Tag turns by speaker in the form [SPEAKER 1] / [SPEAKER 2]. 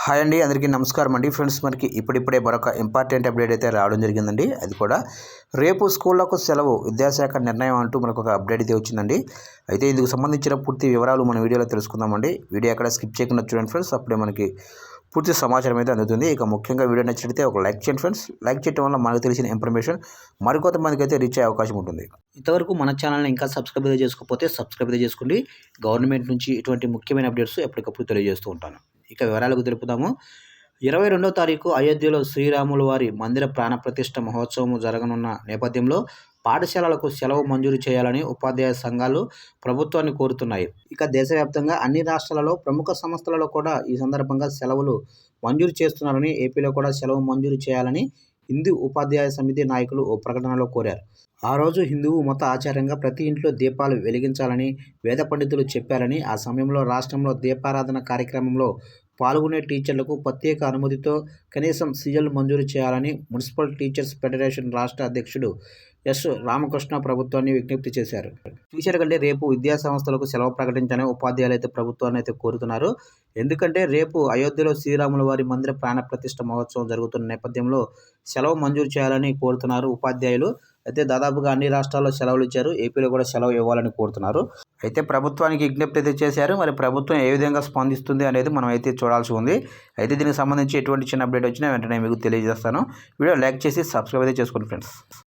[SPEAKER 1] Hi అండి, అందరికీ నమస్కారం అండి. ఫ్రెండ్స్, మనకి ఇప్పుడిప్పుడే మరొక ఇంపార్టెంట్ అప్డేట్ అయితే రావడం జరిగిందండి. అది కూడా రేపు స్కూళ్లకు సెలవు విద్యాశాఖ నిర్ణయం అంటూ మనకు ఒక అప్డేట్ అయితే వచ్చిందండి. అయితే ఇందుకు సంబంధించిన పూర్తి వివరాలు మన వీడియోలో తెలుసుకుందామండి. వీడియో ఎక్కడ స్కిప్ చేయకుండా చూడండి ఫ్రెండ్స్, అప్పుడే మనకి పూర్తి సమాచారం అయితే అందుతుంది. ఇక ముఖ్యంగా వీడియో నచ్చినట్లయితే ఒక లైక్ చేయండి ఫ్రెండ్స్. లైక్ చేయడం వల్ల మనకు తెలిసిన ఇన్ఫర్మేషన్ మరికొంతమందికి అయితే రీచ్ అయ్యే అవకాశం ఉంటుంది. ఇంతవరకు మన ఛానల్ని ఇంకా సబ్స్క్రైబ్ అయితే చేసుకోకపోతే సబ్స్క్రైబ్ అయితే చేసుకోండి. గవర్నమెంట్ నుంచి ఇటువంటి ముఖ్యమైన అప్డేట్స్ ఎప్పటికప్పుడు తెలియజేస్తూ ఉంటాను. ఇక వివరాలకు తెలుపుదాము. 22వ తారీఖు అయోధ్యలో శ్రీరాముల వారి మందిర ప్రాణప్రతిష్ఠ మహోత్సవం జరగనున్న నేపథ్యంలో పాఠశాలలకు సెలవు మంజూరు చేయాలని ఉపాధ్యాయ సంఘాలు ప్రభుత్వాన్ని కోరుతున్నాయి. ఇక దేశవ్యాప్తంగా అన్ని రాష్ట్రాలలో ప్రముఖ సంస్థలలో కూడా ఈ సందర్భంగా సెలవులు మంజూరు చేస్తున్నారని, ఏపీలో కూడా సెలవు మంజూరు చేయాలని హిందూ ఉపాధ్యాయ సమితి నాయకులు ఓ ప్రకటనలో కోరారు. ఆ రోజు హిందువు మత ఆచారంగా ప్రతి ఇంట్లో దీపాలు వెలిగించాలని వేద పండితులు చెప్పారని, ఆ సమయంలో రాష్ట్రంలో దీపారాధన కార్యక్రమంలో పాల్గొనే టీచర్లకు ప్రత్యేక అనుమతితో కనీసం సీఎల్ మంజూరు చేయాలని మున్సిపల్ టీచర్స్ ఫెడరేషన్ రాష్ట్ర అధ్యక్షుడు ఎస్ రామకృష్ణ ప్రభుత్వాన్ని విజ్ఞప్తి చేశారు. టీచర్ కంటే రేపు విద్యా సంస్థలకు సెలవు ప్రకటించాలని ఉపాధ్యాయులు అయితే ప్రభుత్వాన్ని అయితే కోరుతున్నారు. ఎందుకంటే రేపు అయోధ్యలో శ్రీరాముల వారి మందిర ప్రాణ ప్రతిష్ఠ మహోత్సవం జరుగుతున్న నేపథ్యంలో సెలవు మంజూరు చేయాలని కోరుతున్నారు ఉపాధ్యాయులు. అయితే దాదాపుగా అన్ని రాష్ట్రాల్లో సెలవులు ఇచ్చారు. ఏపీలో కూడా సెలవు ఇవ్వాలని కోరుతున్నారు. అయితే ప్రభుత్వానికి విజ్ఞప్తి అయితే చేశారు. మరి ప్రభుత్వం ఏ విధంగా స్పందిస్తుంది అనేది మనం అయితే చూడాల్సి ఉంది. అయితే దీనికి సంబంధించి ఎటువంటి చిన్న అప్డేట్ వచ్చినా వెంటనే మీకు తెలియజేస్తాను. వీడియో లైక్ చేసి సబ్స్క్రైబ్ అయితే చేసుకోండి ఫ్రెండ్స్.